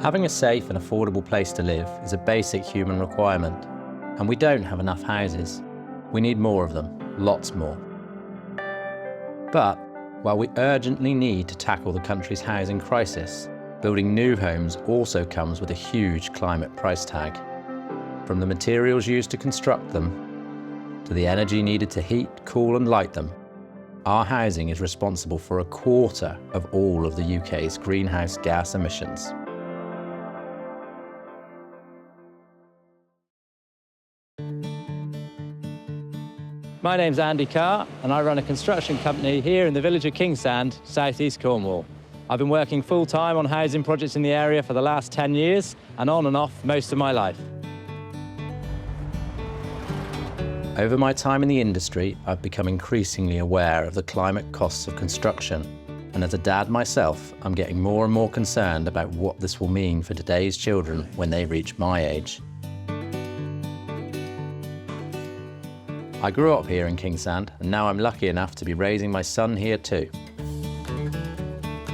Having a safe and affordable place to live is a basic human requirement, and we don't have enough houses. We need more of them, lots more. But while we urgently need to tackle the country's housing crisis, building new homes also comes with a huge climate price tag. From the materials used to construct them, to the energy needed to heat, cool and light them, our housing is responsible for 1/4 of all of the UK's greenhouse gas emissions. My name's Andy Carr, and I run a construction company here in the village of Kingsand, southeast Cornwall. I've been working full-time on housing projects in the area for the last 10 years, and on and off most of my life. Over my time in the industry, I've become increasingly aware of the climate costs of construction, and as a dad myself, I'm getting more and more concerned about what this will mean for today's children when they reach my age. I grew up here in Kingsand, and now I'm lucky enough to be raising my son here too.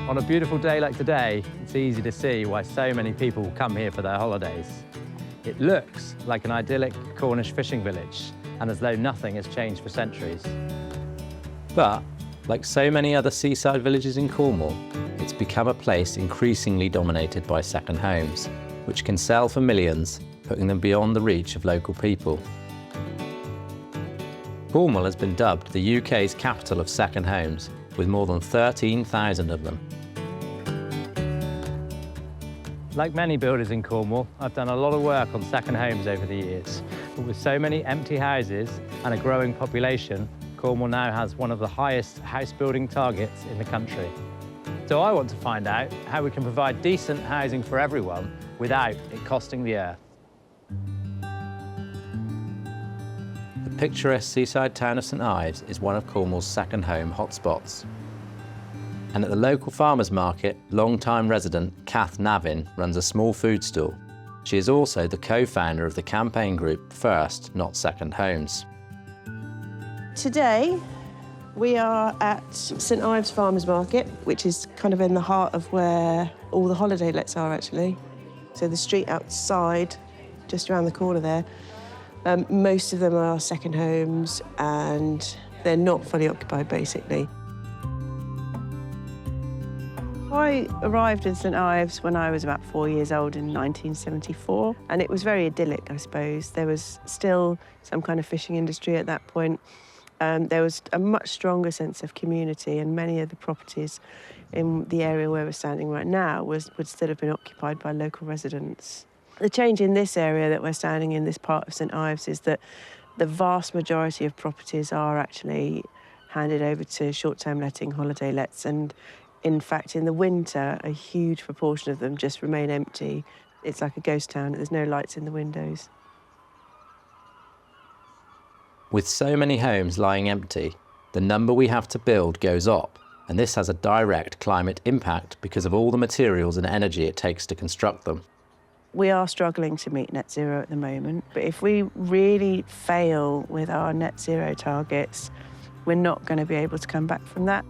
On a beautiful day like today, it's easy to see why so many people come here for their holidays. It looks like an idyllic Cornish fishing village, and as though nothing has changed for centuries. But, like so many other seaside villages in Cornwall, it's become a place increasingly dominated by second homes, which can sell for millions, putting them beyond the reach of local people. Cornwall has been dubbed the UK's capital of second homes, with more than 13,000 of them. Like many builders in Cornwall, I've done a lot of work on second homes over the years. But with so many empty houses and a growing population, Cornwall now has one of the highest house building targets in the country. So I want to find out how we can provide decent housing for everyone without it costing the earth. The picturesque seaside town of St Ives is one of Cornwall's second home hotspots. And at the local farmers market, long-time resident Kath Navin runs a small food stall. She is also the co-founder of the campaign group First, Not Second Homes. Today, we are at St Ives Farmers Market, which is kind of in the heart of where all the holiday lets are, actually. So the street outside, just around the corner there, most of them are second homes, and they're not fully occupied, basically. I arrived in St Ives when I was about 4 years old in 1974, and it was very idyllic, I suppose. There was still some kind of fishing industry at that point. There was a much stronger sense of community, and many of the properties in the area where we're standing right now would still have been occupied by local residents. The change in this area that we're standing in, this part of St Ives, is that the vast majority of properties are actually handed over to short-term letting, holiday lets, and in fact, in the winter, a huge proportion of them just remain empty. It's like a ghost town. There's no lights in the windows. With so many homes lying empty, the number we have to build goes up, and this has a direct climate impact because of all the materials and energy it takes to construct them. We are struggling to meet net zero at the moment, but if we really fail with our net zero targets, we're not going to be able to come back from that.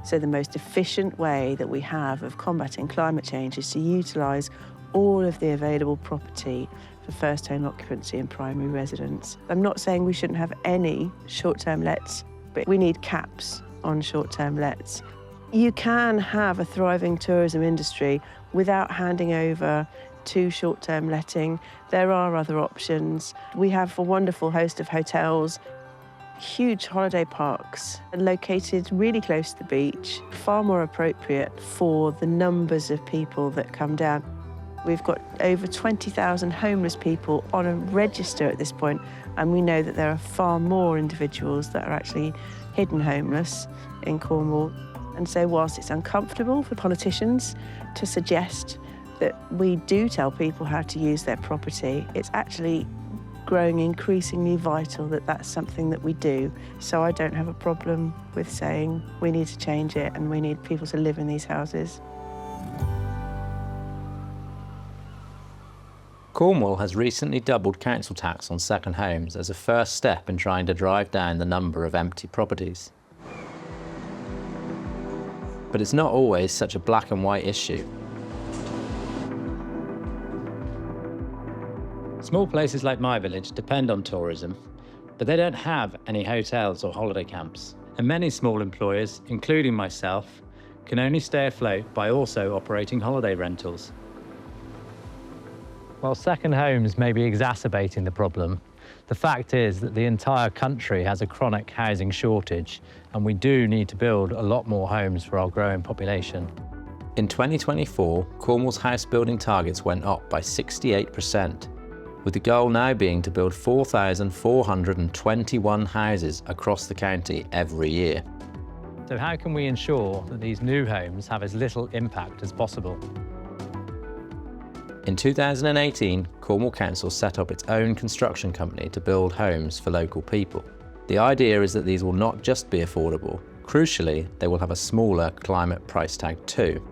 So the most efficient way that we have of combating climate change is to utilise all of the available property for first home occupancy and primary residence. I'm not saying we shouldn't have any short-term lets, but we need caps on short-term lets. You can have a thriving tourism industry without handing over to short-term letting. There are other options. We have a wonderful host of hotels, huge holiday parks located really close to the beach, far more appropriate for the numbers of people that come down. We've got over 20,000 homeless people on a register at this point, and we know that there are far more individuals that are actually hidden homeless in Cornwall. And so whilst it's uncomfortable for politicians to suggest that we do tell people how to use their property, it's actually growing increasingly vital that that's something that we do. So I don't have a problem with saying we need to change it and we need people to live in these houses. Cornwall has recently doubled council tax on second homes as a first step in trying to drive down the number of empty properties. But it's not always such a black and white issue. Small places like my village depend on tourism, but they don't have any hotels or holiday camps. And many small employers, including myself, can only stay afloat by also operating holiday rentals. While second homes may be exacerbating the problem, the fact is that the entire country has a chronic housing shortage, and we do need to build a lot more homes for our growing population. In 2024, Cornwall's house building targets went up by 68%, with the goal now being to build 4,421 houses across the county every year. So how can we ensure that these new homes have as little impact as possible? In 2018, Cornwall Council set up its own construction company to build homes for local people. The idea is that these will not just be affordable, crucially, they will have a smaller climate price tag too.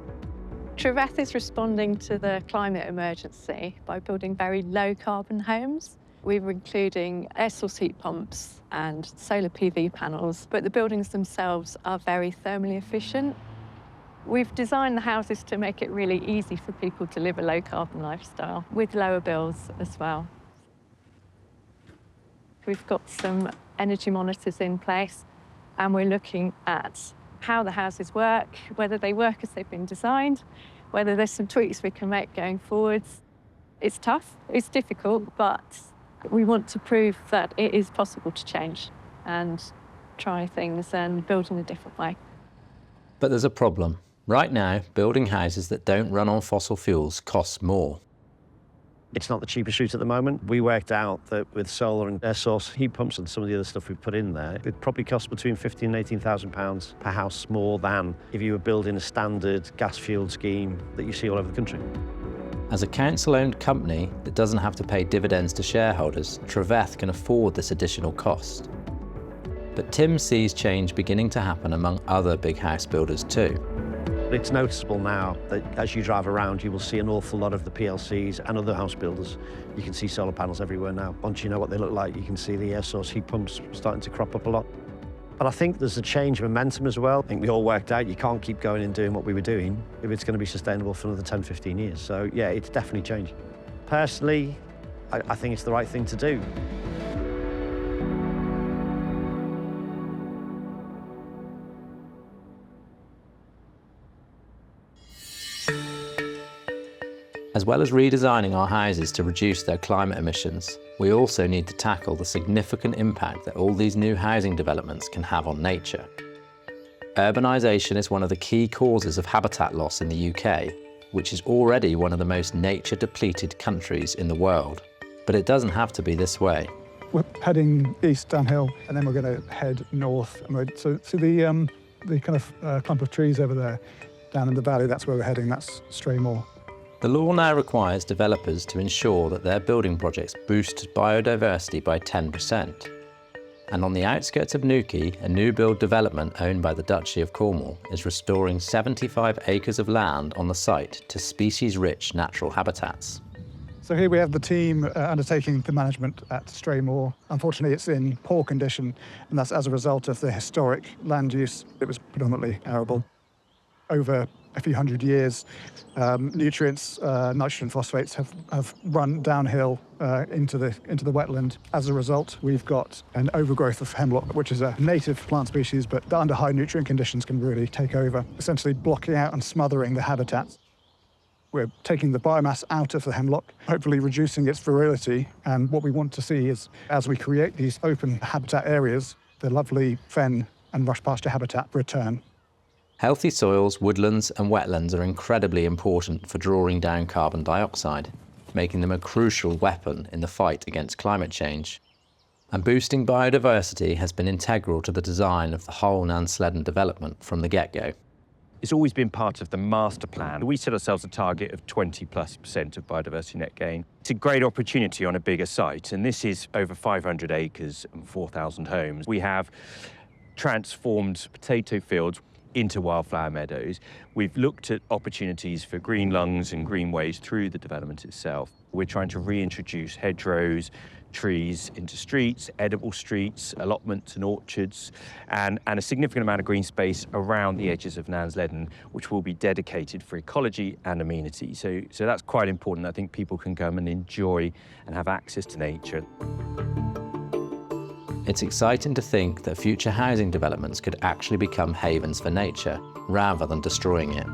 Retrofitting is responding to the climate emergency by building very low carbon homes. We're including air source heat pumps and solar PV panels, but the buildings themselves are very thermally efficient. We've designed the houses to make it really easy for people to live a low carbon lifestyle with lower bills as well. We've got some energy monitors in place, and we're looking at how the houses work, whether they work as they've been designed, whether there's some tweaks we can make going forwards. It's tough, it's difficult, but we want to prove that it is possible to change and try things and build in a different way. But there's a problem. Right now, building houses that don't run on fossil fuels costs more. It's not the cheapest route at the moment. We worked out that with solar and air source heat pumps and some of the other stuff we've put in there, it probably costs between £15,000 and £18,000 per house more than if you were building a standard gas-fueled scheme that you see all over the country. As a council-owned company that doesn't have to pay dividends to shareholders, Retrofitting can afford this additional cost. But Tim sees change beginning to happen among other big house builders too. It's noticeable now that as you drive around, you will see an awful lot of the PLCs and other house builders. You can see solar panels everywhere now. Once you know what they look like, you can see the air source heat pumps starting to crop up a lot. But I think there's a change of momentum as well. I think we all worked out you can't keep going and doing what we were doing if it's going to be sustainable for another 10, 15 years. So yeah, it's definitely changing. Personally, I think it's the right thing to do. As well as redesigning our houses to reduce their climate emissions, we also need to tackle the significant impact that all these new housing developments can have on nature. Urbanisation is one of the key causes of habitat loss in the UK, which is already one of the most nature-depleted countries in the world. But it doesn't have to be this way. We're heading east downhill, and then we're going to head north. So the kind of clump of trees over there, down in the valley, that's where we're heading. That's Straymore. The law now requires developers to ensure that their building projects boost biodiversity by 10%. And on the outskirts of Newquay, a new build development owned by the Duchy of Cornwall is restoring 75 acres of land on the site to species-rich natural habitats. So here we have the team undertaking the management at Straymore. Unfortunately, it's in poor condition, and that's as a result of the historic land use. It was predominantly arable. Over a few hundred years, nutrients, nitrogen phosphates have run downhill into the wetland. As a result, we've got an overgrowth of hemlock, which is a native plant species, but under high nutrient conditions can really take over, essentially blocking out and smothering the habitats. We're taking the biomass out of the hemlock, hopefully reducing its virility. And what we want to see is, as we create these open habitat areas, the lovely fen and rush pasture habitat return. Healthy soils, woodlands and wetlands are incredibly important for drawing down carbon dioxide, making them a crucial weapon in the fight against climate change. And boosting biodiversity has been integral to the design of the whole Nansledden development from the get-go. It's always been part of the master plan. We set ourselves a target of 20+% of biodiversity net gain. It's a great opportunity on a bigger site, and this is over 500 acres and 4,000 homes. We have transformed potato fields into wildflower meadows. We've looked at opportunities for green lungs and greenways through the development itself. We're trying to reintroduce hedgerows, trees into streets, edible streets, allotments and orchards, and a significant amount of green space around the edges of Nansleden, which will be dedicated for ecology and amenity. So that's quite important. I think people can come and enjoy and have access to nature. It's exciting to think that future housing developments could actually become havens for nature, rather than destroying it.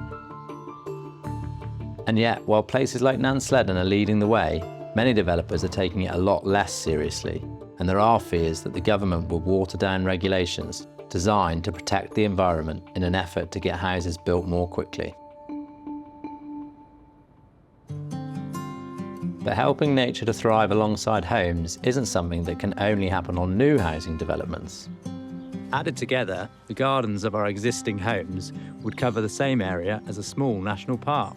And yet, while places like Nansleden are leading the way, many developers are taking it a lot less seriously, and there are fears that the government will water down regulations designed to protect the environment in an effort to get houses built more quickly. But helping nature to thrive alongside homes isn't something that can only happen on new housing developments. Added together, the gardens of our existing homes would cover the same area as a small national park.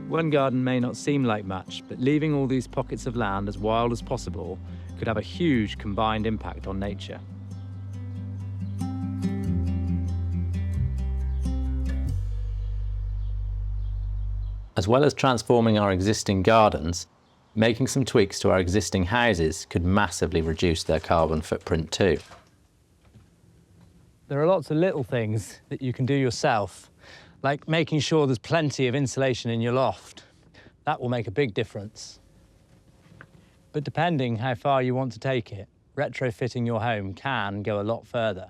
One garden may not seem like much, but leaving all these pockets of land as wild as possible could have a huge combined impact on nature. As well as transforming our existing gardens, making some tweaks to our existing houses could massively reduce their carbon footprint too. There are lots of little things that you can do yourself, like making sure there's plenty of insulation in your loft. That will make a big difference. But depending how far you want to take it, retrofitting your home can go a lot further.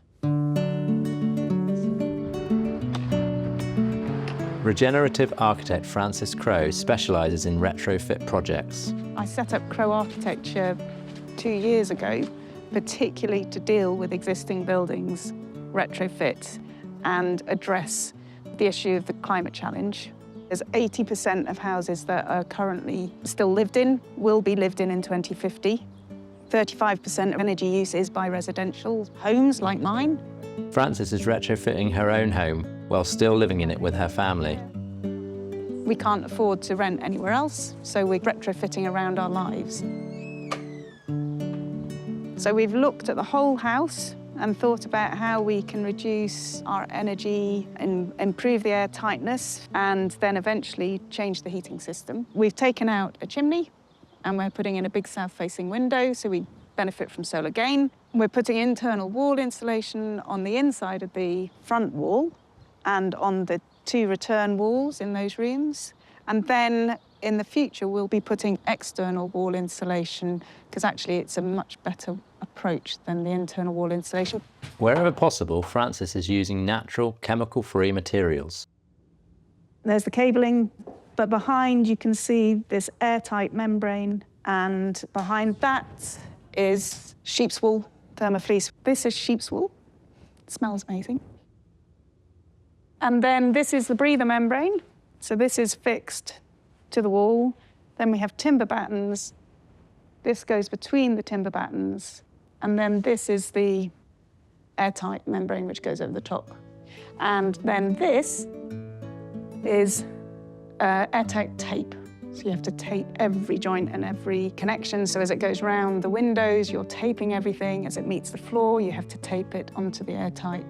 Regenerative architect Frances Crowe specialises in retrofit projects. I set up Crowe Architecture 2 years ago, particularly to deal with existing buildings, retrofit, and address the issue of the climate challenge. There's 80% of houses that are currently still lived in will be lived in 2050. 35% of energy use is by residential homes like mine. Frances is retrofitting her own home while still living in it with her family. We can't afford to rent anywhere else, so we're retrofitting around our lives. So we've looked at the whole house and thought about how we can reduce our energy and improve the air tightness and then eventually change the heating system. We've taken out a chimney and we're putting in a big south-facing window so we benefit from solar gain. We're putting internal wall insulation on the inside of the front wall and on the 2 return walls in those rooms. And then in the future, we'll be putting external wall insulation because actually it's a much better approach than the internal wall insulation. Wherever possible, Frances is using natural, chemical-free materials. There's the cabling, but behind you can see this airtight membrane, and behind that is sheep's wool, thermofleece. This is sheep's wool. It smells amazing. And then this is the breather membrane. So this is fixed to the wall. Then we have timber battens. This goes between the timber battens. And then this is the airtight membrane, which goes over the top. And then this is airtight tape. So you have to tape every joint and every connection. So as it goes round the windows, you're taping everything. As it meets the floor, you have to tape it onto the airtight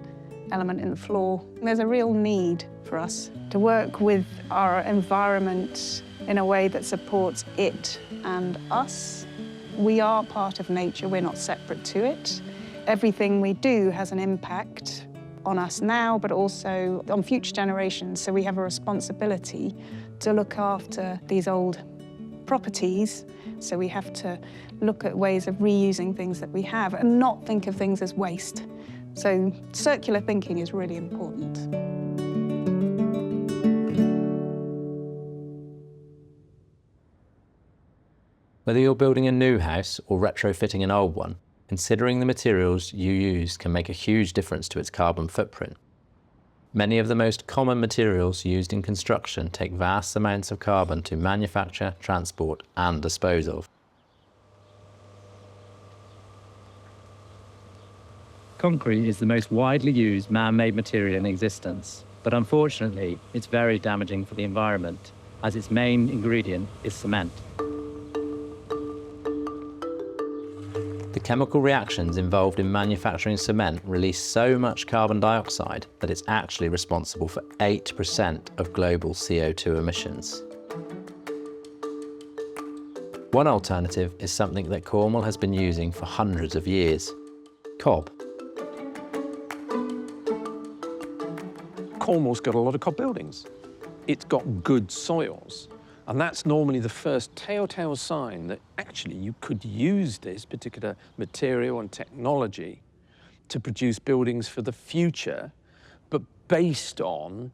element in the floor. There's a real need for us to work with our environment in a way that supports it and us. We are part of nature, we're not separate to it. Everything we do has an impact on us now, but also on future generations. So we have a responsibility to look after these old properties. So we have to look at ways of reusing things that we have and not think of things as waste. So circular thinking is really important. Whether you're building a new house or retrofitting an old one, considering the materials you use can make a huge difference to its carbon footprint. Many of the most common materials used in construction take vast amounts of carbon to manufacture, transport, and dispose of. Concrete is the most widely used man-made material in existence, but unfortunately, it's very damaging for the environment, as its main ingredient is cement. The chemical reactions involved in manufacturing cement release so much carbon dioxide that it's actually responsible for 8% of global CO2 emissions. One alternative is something that Cornwall has been using for hundreds of years: cob. Cornwall's got a lot of cob buildings. It's got good soils. And that's normally the first telltale sign that actually you could use this particular material and technology to produce buildings for the future, but based on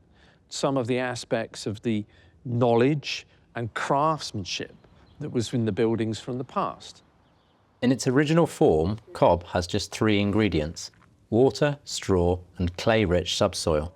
some of the aspects of the knowledge and craftsmanship that was in the buildings from the past. In its original form, cob has just 3 ingredients: water, straw, and clay-rich subsoil.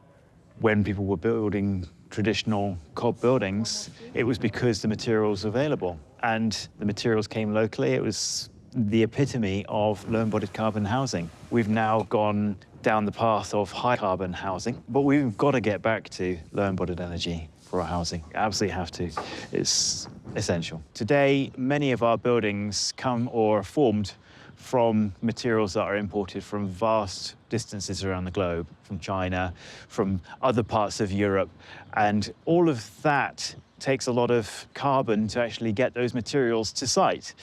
When people were building traditional cob buildings, it was because the materials were available and the materials came locally. It was the epitome of low-embodied carbon housing. We've now gone down the path of high carbon housing, but we've got to get back to low-embodied energy for our housing. Absolutely have to. It's essential. Today, many of our buildings come or are formed from materials that are imported from vast distances around the globe, from China, from other parts of Europe. And all of that takes a lot of carbon to actually get those materials to site.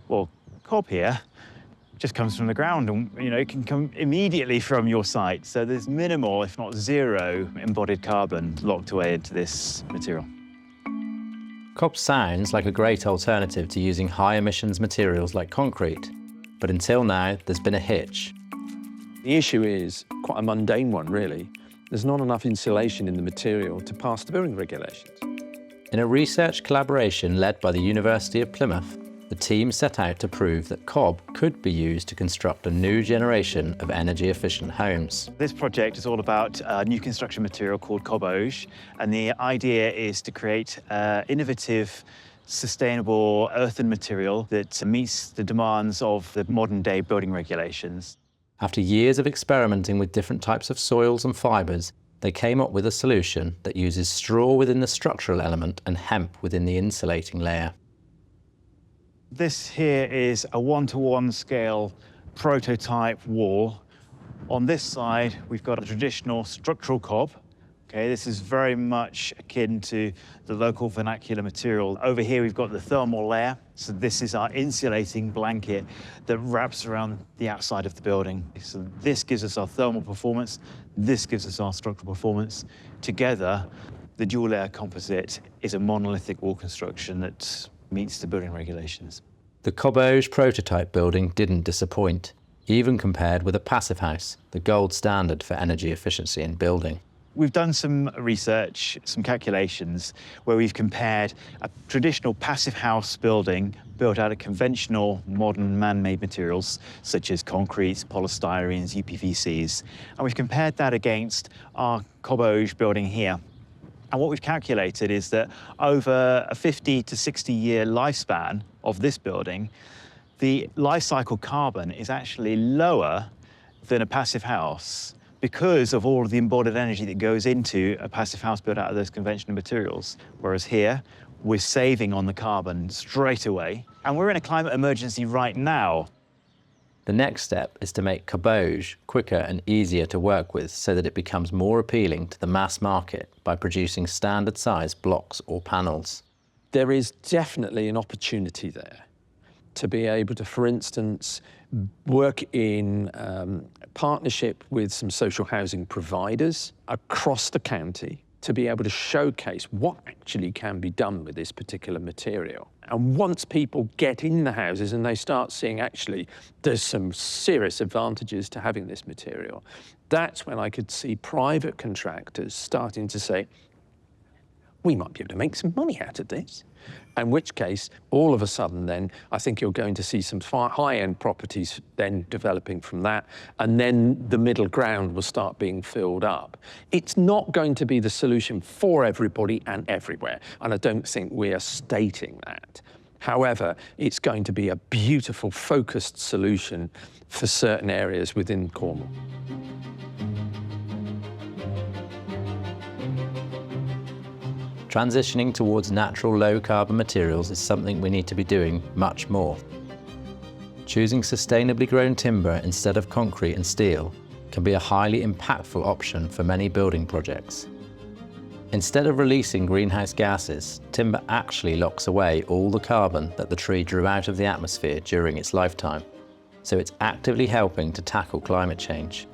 Well, cob here just comes from the ground and, it can come immediately from your site. So there's minimal, if not zero, embodied carbon locked away into this material. Cob sounds like a great alternative to using high emissions materials like concrete. But until now, there's been a hitch. The issue is quite a mundane one, really. There's not enough insulation in the material to pass the building regulations. In a research collaboration led by the University of Plymouth, the team set out to prove that cob could be used to construct a new generation of energy-efficient homes. This project is all about a new construction material called cobauge, and the idea is to create innovative, sustainable earthen material that meets the demands of the modern-day building regulations. After years of experimenting with different types of soils and fibres, they came up with a solution that uses straw within the structural element and hemp within the insulating layer. This here is a 1-to-1 scale prototype wall. On this side, we've got a traditional structural cob. Okay, this is very much akin to the local vernacular material. Over here, we've got the thermal layer. So this is our insulating blanket that wraps around the outside of the building. So this gives us our thermal performance. This gives us our structural performance. Together, the dual layer composite is a monolithic wall construction that meets the building regulations. The cobauge prototype building didn't disappoint, even compared with a passive house, the gold standard for energy efficiency in building. We've done some research, some calculations, where we've compared a traditional passive house building built out of conventional, modern, man-made materials, such as concretes, polystyrenes, UPVCs, and we've compared that against our cobauge building here. And what we've calculated is that over a 50 to 60-year lifespan of this building, the life cycle carbon is actually lower than a passive house, because of all of the embodied energy that goes into a passive house built out of those conventional materials. Whereas here, we're saving on the carbon straight away. And we're in a climate emergency right now. The next step is to make cobauge quicker and easier to work with so that it becomes more appealing to the mass market by producing standard size blocks or panels. There is definitely an opportunity there to be able to, for instance, work in partnership with some social housing providers across the county to be able to showcase what actually can be done with this particular material. And once people get in the houses and they start seeing actually there's some serious advantages to having this material, that's when I could see private contractors starting to say, we might be able to make some money out of this. In which case, all of a sudden then, I think you're going to see some high-end properties then developing from that, and then the middle ground will start being filled up. It's not going to be the solution for everybody and everywhere, and I don't think we are stating that. However, it's going to be a beautiful, focused solution for certain areas within Cornwall. Transitioning towards natural low-carbon materials is something we need to be doing much more. Choosing sustainably grown timber instead of concrete and steel can be a highly impactful option for many building projects. Instead of releasing greenhouse gases, timber actually locks away all the carbon that the tree drew out of the atmosphere during its lifetime. So it's actively helping to tackle climate change.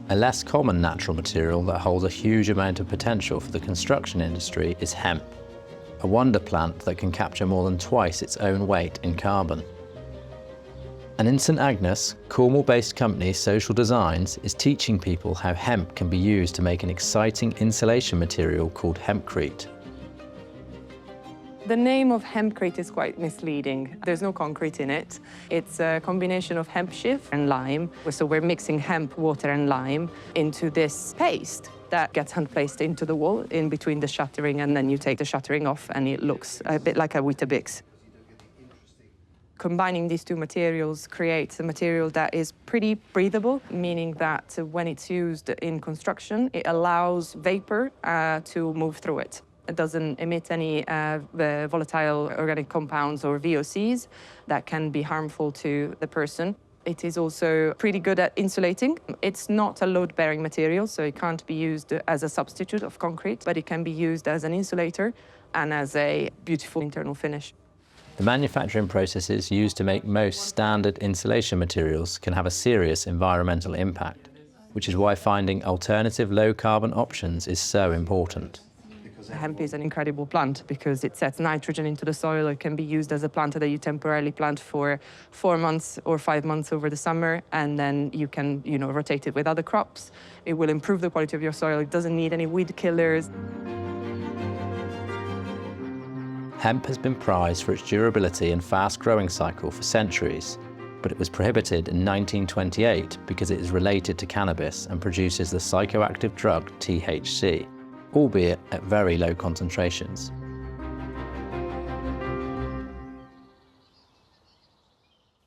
A less common natural material that holds a huge amount of potential for the construction industry is hemp, a wonder plant that can capture more than twice its own weight in carbon. And in St Agnes, Cornwall-based company Social Designs is teaching people how hemp can be used to make an exciting insulation material called hempcrete. The name of hempcrete is quite misleading. There's no concrete in it. It's a combination of hemp sheaf and lime. So we're mixing hemp, water and lime into this paste that gets hand-placed into the wall in between the shuttering, and then you take the shuttering off and it looks a bit like a Weetabix. Combining these two materials creates a material that is pretty breathable, meaning that when it's used in construction, it allows vapor to move through it. It doesn't emit any volatile organic compounds or VOCs that can be harmful to the person. It is also pretty good at insulating. It's not a load-bearing material, so it can't be used as a substitute of concrete, but it can be used as an insulator and as a beautiful internal finish. The manufacturing processes used to make most standard insulation materials can have a serious environmental impact, which is why finding alternative low-carbon options is so important. Hemp is an incredible plant because it sets nitrogen into the soil. It can be used as a plant that you temporarily plant for 4 months or 5 months over the summer, and then you can, rotate it with other crops. It will improve the quality of your soil. It doesn't need any weed killers. Hemp has been prized for its durability and fast growing cycle for centuries, but it was prohibited in 1928 because it is related to cannabis and produces the psychoactive drug THC, albeit at very low concentrations.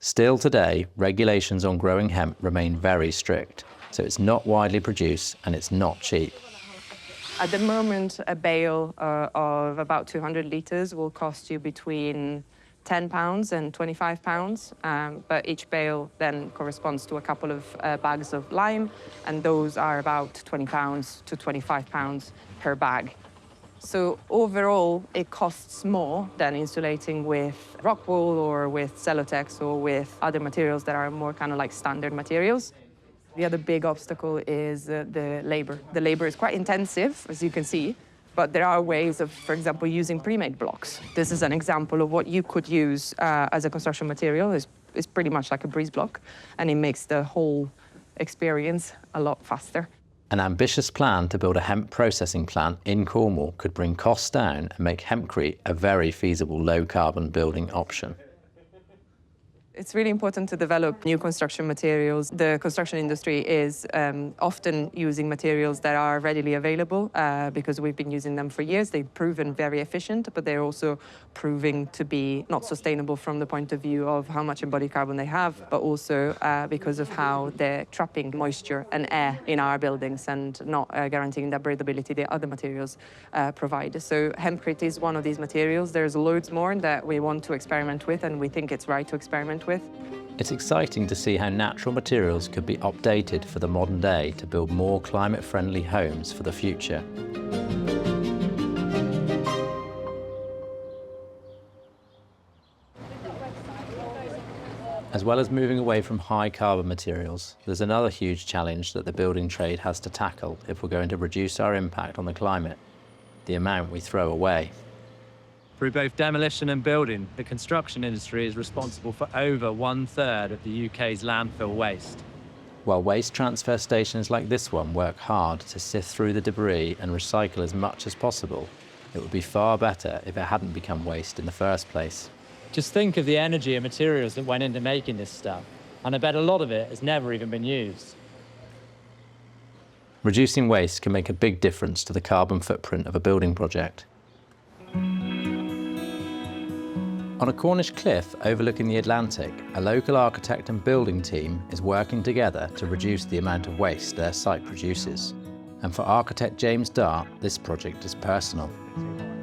Still today, regulations on growing hemp remain very strict, so it's not widely produced and it's not cheap. At the moment, a bale of about 200 litres will cost you between £10 and £25, but each bale then corresponds to a couple of bags of lime, and those are about £20 to £25 per bag. So overall, it costs more than insulating with rock wool or with Celotex or with other materials that are more kind of like standard materials. The other big obstacle is the labor. The labor is quite intensive, as you can see, but there are ways of, for example, using pre-made blocks. This is an example of what you could use as a construction material. It's pretty much like a breeze block, and it makes the whole experience a lot faster. An ambitious plan to build a hemp processing plant in Cornwall could bring costs down and make hempcrete a very feasible low-carbon building option. It's really important to develop new construction materials. The construction industry is often using materials that are readily available because we've been using them for years. They've proven very efficient, but they're also proving to be not sustainable from the point of view of how much embodied carbon they have, but also because of how they're trapping moisture and air in our buildings and not guaranteeing the breathability that other materials provide. So hempcrete is one of these materials. There's loads more that we want to experiment with, and we think it's right to experiment with. It's exciting to see how natural materials could be updated for the modern day to build more climate-friendly homes for the future. As well as moving away from high carbon materials, there's another huge challenge that the building trade has to tackle if we're going to reduce our impact on the climate: the amount we throw away. Through both demolition and building, the construction industry is responsible for over 1/3 of the UK's landfill waste. While waste transfer stations like this one work hard to sift through the debris and recycle as much as possible, it would be far better if it hadn't become waste in the first place. Just think of the energy and materials that went into making this stuff, and I bet a lot of it has never even been used. Reducing waste can make a big difference to the carbon footprint of a building project. On a Cornish cliff overlooking the Atlantic, a local architect and building team is working together to reduce the amount of waste their site produces. And for architect James Dart, this project is personal.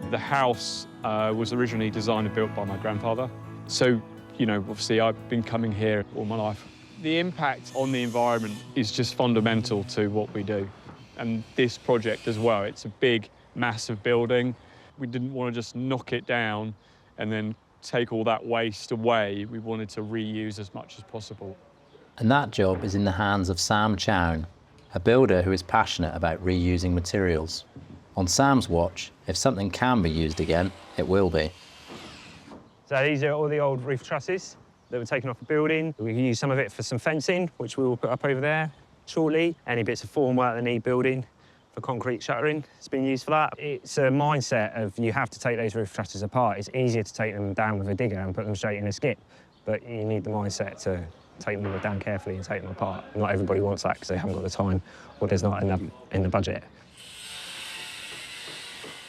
The house was originally designed and built by my grandfather. So, obviously I've been coming here all my life The impact on the environment is just fundamental to what we do. And this project as well, it's a big, massive building. We didn't want to just knock it down and then take all that waste away. We wanted to reuse as much as possible. And that job is in the hands of Sam Chown, a builder who is passionate about reusing materials. On Sam's watch, if something can be used again, it will be. So these are all the old roof trusses that were taken off the building. We can use some of it for some fencing, which we will put up over there shortly. Any bits of formwork that need building for concrete shuttering, it's been used for that. It's a mindset of you have to take those roof trusses apart. It's easier to take them down with a digger and put them straight in a skip, but you need the mindset to take them down carefully and take them apart. Not everybody wants that because they haven't got the time or there's not enough in the budget.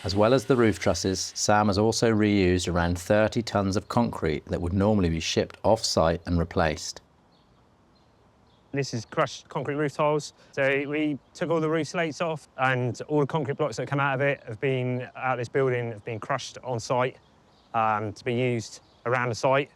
As well as the roof trusses, Sam has also reused around 30 tonnes of concrete that would normally be shipped off-site and replaced. This is crushed concrete roof tiles. So we took all the roof slates off and all the concrete blocks that come out of it have been, out of this building, have been crushed on site to be used around the site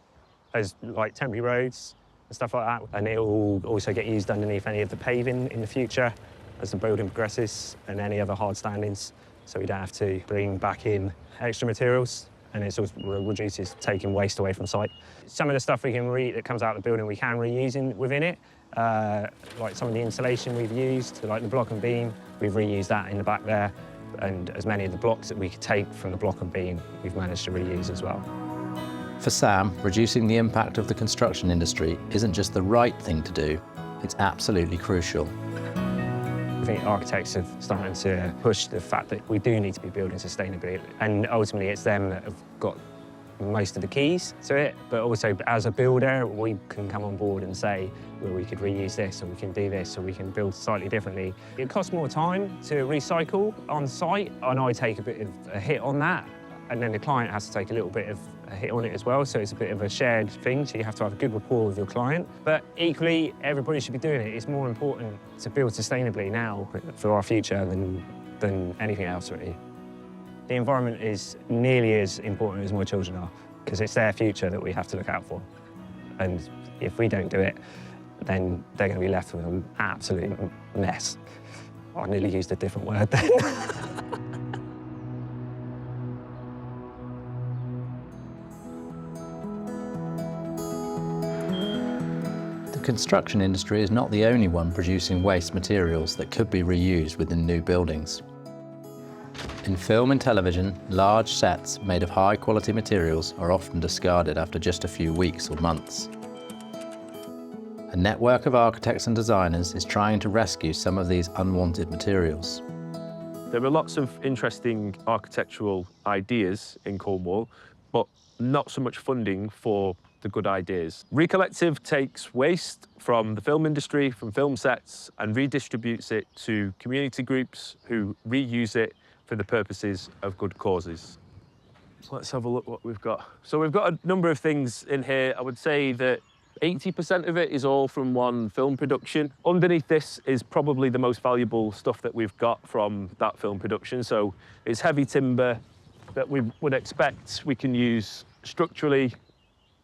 as like temporary roads and stuff like that. And it will also get used underneath any of the paving in the future as the building progresses and any other hard standings. So we don't have to bring back in extra materials, and it also reduces taking waste away from site. Some of the stuff that comes out of the building we can reuse within it, like some of the insulation we've used, like the block and beam, we've reused that in the back there, and as many of the blocks that we could take from the block and beam, we've managed to reuse as well. For Sam, reducing the impact of the construction industry isn't just the right thing to do, it's absolutely crucial. I think architects are starting to push the fact that we do need to be building sustainably, and ultimately it's them that have got most of the keys to it, but also as a builder we can come on board and say, well, we could reuse this, or we can do this, or we can build slightly differently. It costs more time to recycle on site, and I take a bit of a hit on that, and then the client has to take a little bit of a hit on it as well, so it's a bit of a shared thing, so you have to have a good rapport with your client. But equally, everybody should be doing it. It's more important to build sustainably now for our future than anything else, really. The environment is nearly as important as my children are, because it's their future that we have to look out for. And if we don't do it, then they're going to be left with an absolute mess. I nearly used a different word then. The construction industry is not the only one producing waste materials that could be reused within new buildings. In film and television, large sets made of high-quality materials are often discarded after just a few weeks or months. A network of architects and designers is trying to rescue some of these unwanted materials. There are lots of interesting architectural ideas in Cornwall, but not so much funding for the good ideas. Recollective takes waste from the film industry, from film sets, and redistributes it to community groups who reuse it for the purposes of good causes. Let's have a look what we've got. So we've got a number of things in here. I would say that 80% of it is all from one film production. Underneath this is probably the most valuable stuff that we've got from that film production. So it's heavy timber that we would expect we can use structurally.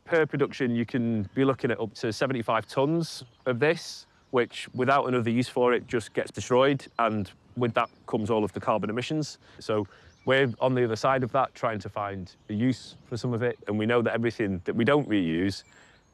Per production, you can be looking at up to 75 tonnes of this, which without another use for it just gets destroyed, and with that comes all of the carbon emissions. So we're on the other side of that, trying to find a use for some of it, and we know that everything that we don't reuse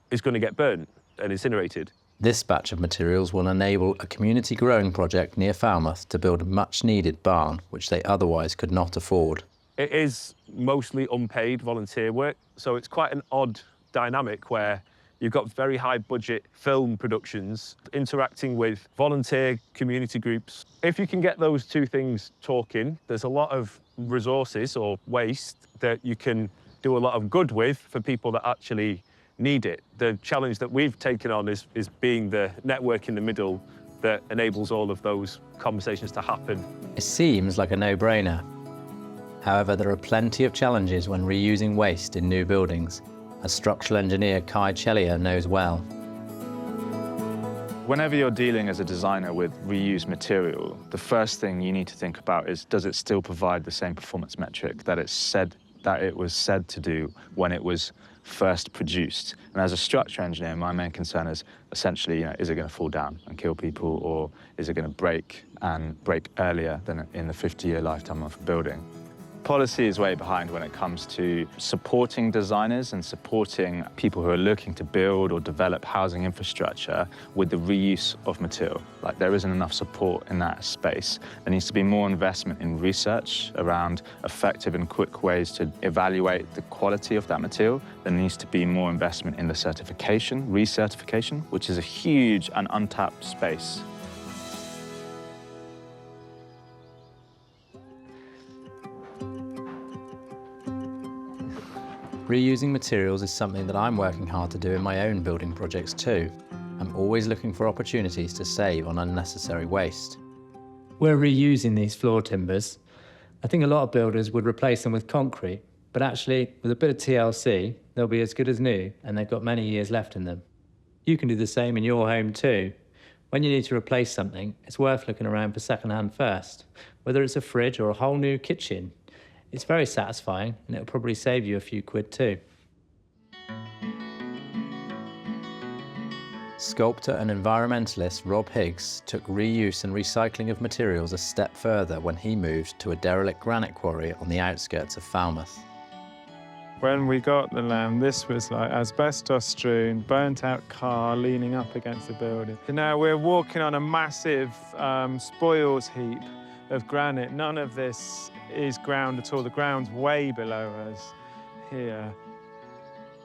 is going to get burnt and incinerated. This batch of materials will enable a community growing project near Falmouth to build a much-needed barn, which they otherwise could not afford. It is mostly unpaid volunteer work, so it's quite an odd dynamic where you've got very high budget film productions interacting with volunteer community groups. If you can get those two things talking, there's a lot of resources or waste that you can do a lot of good with for people that actually need it. The challenge that we've taken on is being the network in the middle that enables all of those conversations to happen. It seems like a no-brainer. However, there are plenty of challenges when reusing waste in new buildings, as structural engineer Kai Chellier knows well. Whenever you're dealing as a designer with reused material, the first thing you need to think about is, does it still provide the same performance metric that it's said that it was said to do when it was first produced. And as a structure engineer, my main concern is essentially, is it going to fall down and kill people, or is it going to break and break earlier than in the 50-year lifetime of a building? Policy is way behind when it comes to supporting designers and supporting people who are looking to build or develop housing infrastructure with the reuse of material. Like, there isn't enough support in that space. There needs to be more investment in research around effective and quick ways to evaluate the quality of that material. There needs to be more investment in the certification, recertification, which is a huge and untapped space. Reusing materials is something that I'm working hard to do in my own building projects too. I'm always looking for opportunities to save on unnecessary waste. We're reusing these floor timbers. I think a lot of builders would replace them with concrete, but actually, with a bit of TLC, they'll be as good as new, and they've got many years left in them. You can do the same in your home too. When you need to replace something, it's worth looking around for second-hand first, whether it's a fridge or a whole new kitchen. It's very satisfying, and it'll probably save you a few quid too. Sculptor and environmentalist Rob Higgs took reuse and recycling of materials a step further when he moved to a derelict granite quarry on the outskirts of Falmouth. When we got the land, this was like asbestos-strewn, burnt-out car leaning up against the building. And now we're walking on a massive spoils heap of granite. None of this is ground at all. The ground's way below us here.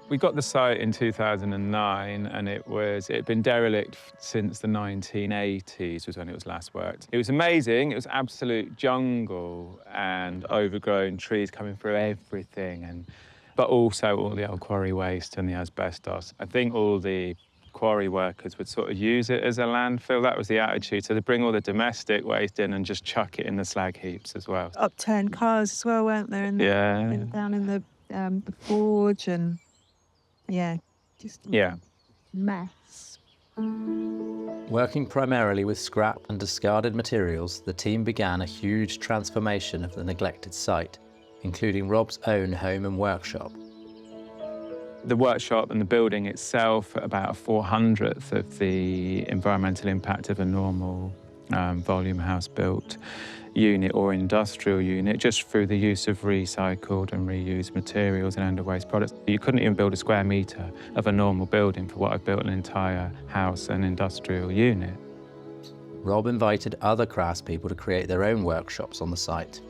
We got the site in 2009, and it had been derelict since the 1980s was when it was last worked. It was amazing. It was absolute jungle and overgrown trees coming through everything, but also all the old quarry waste and the asbestos. I think all the quarry workers would sort of use it as a landfill. That was the attitude. So they bring all the domestic waste in and just chuck it in the slag heaps as well. Upturned cars as well, weren't there? Down in the forge, and just mess. Working primarily with scrap and discarded materials, the team began a huge transformation of the neglected site, including Rob's own home and workshop. The workshop and the building itself, about a 400th of the environmental impact of a normal volume house-built unit or industrial unit, just through the use of recycled and reused materials and end-of-waste products. You couldn't even build a square metre of a normal building for what I've built an entire house and industrial unit. Rob invited other craftspeople to create their own workshops on the site.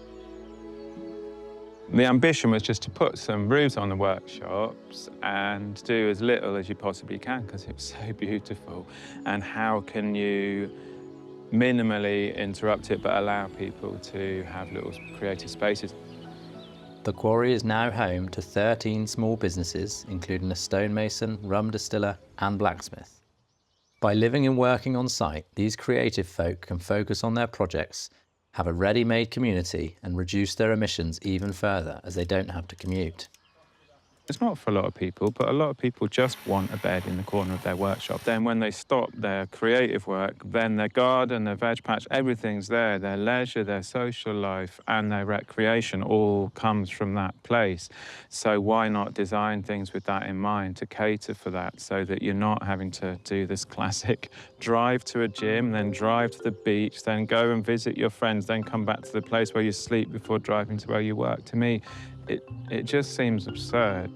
The ambition was just to put some roofs on the workshops and do as little as you possibly can, because it was so beautiful. And how can you minimally interrupt it but allow people to have little creative spaces? The quarry is now home to 13 small businesses, including a stonemason, rum distiller and blacksmith. By living and working on site, these creative folk can focus on their projects, have a ready-made community and reduce their emissions even further as they don't have to commute. It's not for a lot of people, but a lot of people just want a bed in the corner of their workshop. Then when they stop their creative work, then their garden, their veg patch, everything's there. Their leisure, their social life and their recreation all comes from that place. So why not design things with that in mind to cater for that, so that you're not having to do this classic drive to a gym, then drive to the beach, then go and visit your friends, then come back to the place where you sleep before driving to where you work. To me, it just seems absurd.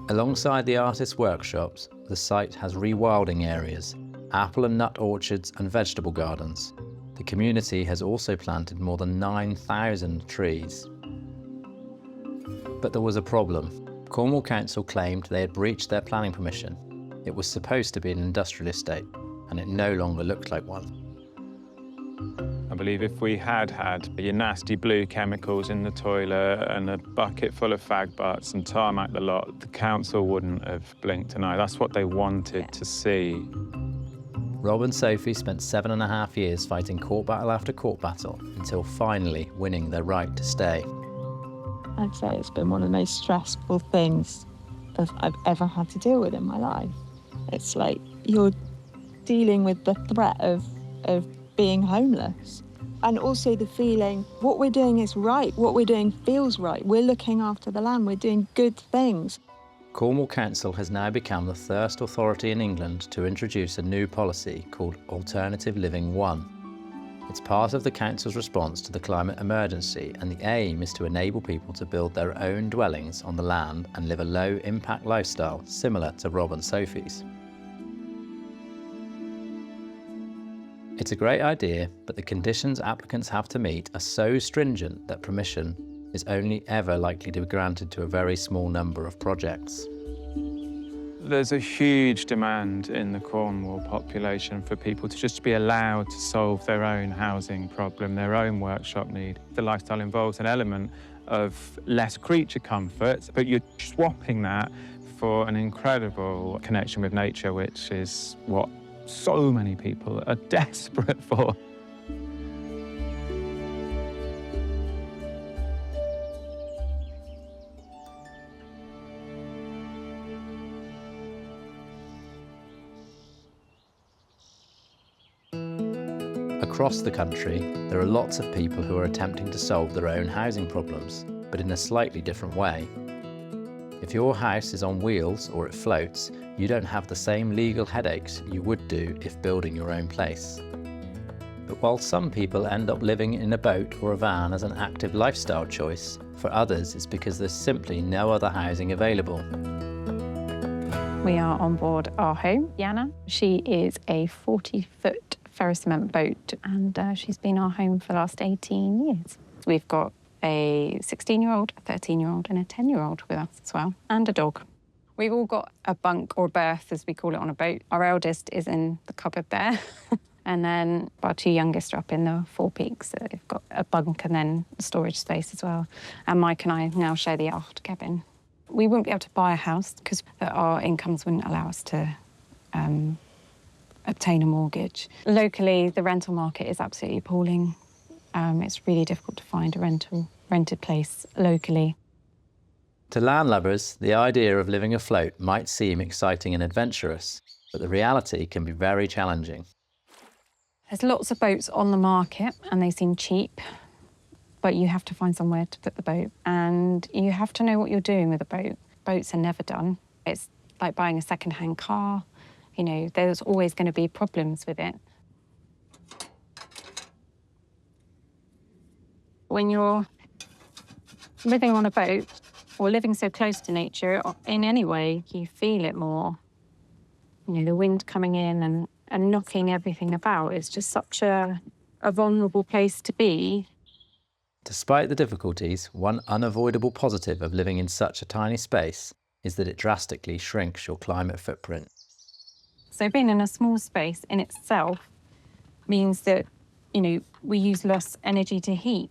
Alongside the artists' workshops, the site has rewilding areas, apple and nut orchards and vegetable gardens. The community has also planted more than 9,000 trees. But there was a problem. Cornwall Council claimed they had breached their planning permission. It was supposed to be an industrial estate, and it no longer looked like one. I believe if we had your nasty blue chemicals in the toilet and a bucket full of fag butts and tarmac the lot, the council wouldn't have blinked an eye. That's what they wanted to see. Rob and Sophie spent 7.5 years fighting court battle after court battle until finally winning their right to stay. I'd say it's been one of the most stressful things that I've ever had to deal with in my life. It's like you're dealing with the threat of being homeless. And also the feeling, what we're doing is right, what we're doing feels right. We're looking after the land, we're doing good things. Cornwall Council has now become the first authority in England to introduce a new policy called Alternative Living 1. It's part of the council's response to the climate emergency, and the aim is to enable people to build their own dwellings on the land and live a low-impact lifestyle similar to Rob and Sophie's. It's a great idea, but the conditions applicants have to meet are so stringent that permission is only ever likely to be granted to a very small number of projects. There's a huge demand in the Cornwall population for people to just be allowed to solve their own housing problem, their own workshop need. The lifestyle involves an element of less creature comfort, but you're swapping that for an incredible connection with nature, which is what so many people are desperate for. Across the country, there are lots of people who are attempting to solve their own housing problems, but in a slightly different way. If your house is on wheels or it floats, you don't have the same legal headaches you would do if building your own place. But while some people end up living in a boat or a van as an active lifestyle choice, for others it's because there's simply no other housing available. We are on board our home, Yana. She is a 40-foot ferrous cement boat, and she's been our home for the last 18 years. We've got a 16-year-old, a 13-year-old and a 10-year-old with us as well, and a dog. We've all got a bunk or berth, as we call it on a boat. Our eldest is in the cupboard there, and then our two youngest are up in the forepeaks. So they've got a bunk and then storage space as well. And Mike and I now share the aft cabin. We wouldn't be able to buy a house because our incomes wouldn't allow us to obtain a mortgage. Locally, the rental market is absolutely appalling. It's really difficult to find a rented place locally. To landlubbers, the idea of living afloat might seem exciting and adventurous, but the reality can be very challenging. There's lots of boats on the market and they seem cheap, but you have to find somewhere to put the boat and you have to know what you're doing with a boat. Boats are never done. It's like buying a second-hand car. You know, there's always going to be problems with it. When you're living on a boat or living so close to nature, in any way, you feel it more. You know, the wind coming in and knocking everything about is just such a vulnerable place to be. Despite the difficulties, one unavoidable positive of living in such a tiny space is that it drastically shrinks your climate footprint. So being in a small space in itself means that, you know, we use less energy to heat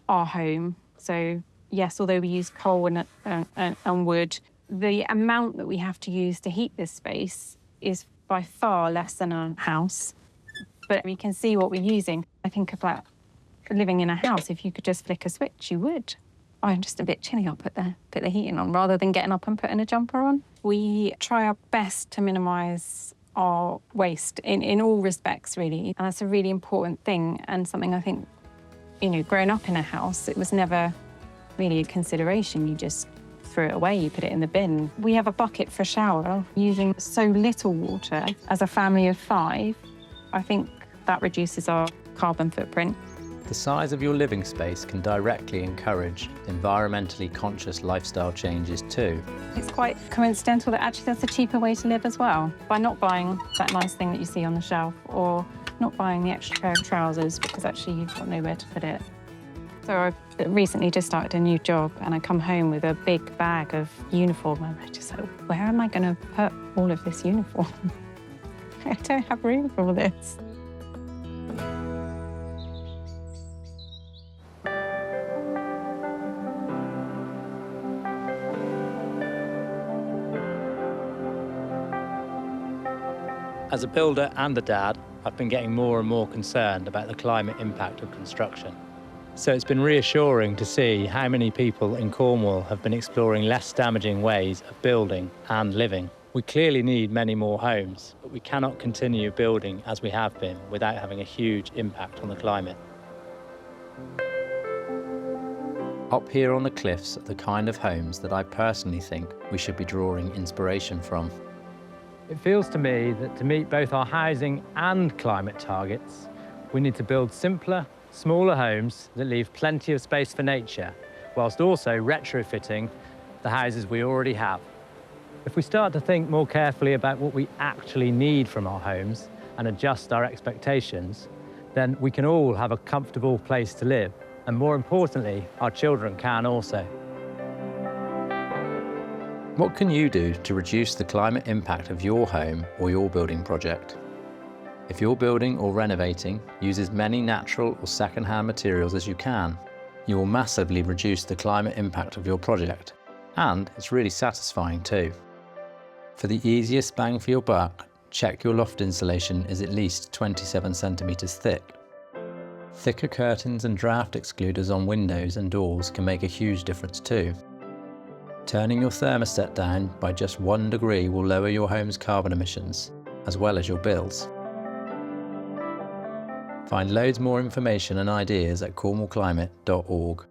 our home. So yes, although we use coal and wood, the amount that we have to use to heat this space is by far less than a house. But we can see what we're using. I think about living in a house. If you could just flick a switch, you would. I'm just a bit chilly, I'll put the heating on rather than getting up and putting a jumper on. We try our best to minimise our waste in all respects, really. And that's a really important thing and something I think, you know, growing up in a house, it was never really a consideration. You just threw it away, you put it in the bin. We have a bucket for a shower using so little water. As a family of 5, I think that reduces our carbon footprint. The size of your living space can directly encourage environmentally conscious lifestyle changes too. It's quite coincidental that actually that's a cheaper way to live as well, by not buying that nice thing that you see on the shelf or not buying the extra pair of trousers because actually you've got nowhere to put it. So I've recently just started a new job and I come home with a big bag of uniform and I just thought, where am I going to put all of this uniform? I don't have room for all this. As a builder and a dad, I've been getting more and more concerned about the climate impact of construction. So it's been reassuring to see how many people in Cornwall have been exploring less damaging ways of building and living. We clearly need many more homes, but we cannot continue building as we have been without having a huge impact on the climate. Up here on the cliffs are the kind of homes that I personally think we should be drawing inspiration from. It feels to me that to meet both our housing and climate targets, we need to build simpler, smaller homes that leave plenty of space for nature, whilst also retrofitting the houses we already have. If we start to think more carefully about what we actually need from our homes and adjust our expectations, then we can all have a comfortable place to live. And more importantly, our children can also. What can you do to reduce the climate impact of your home or your building project? If your building or renovating uses many natural or second-hand materials as you can, you will massively reduce the climate impact of your project. And it's really satisfying too. For the easiest bang for your buck, check your loft insulation is at least 27 centimetres thick. Thicker curtains and draft excluders on windows and doors can make a huge difference too. Turning your thermostat down by just 1 degree will lower your home's carbon emissions, as well as your bills. Find loads more information and ideas at cornwallclimate.org.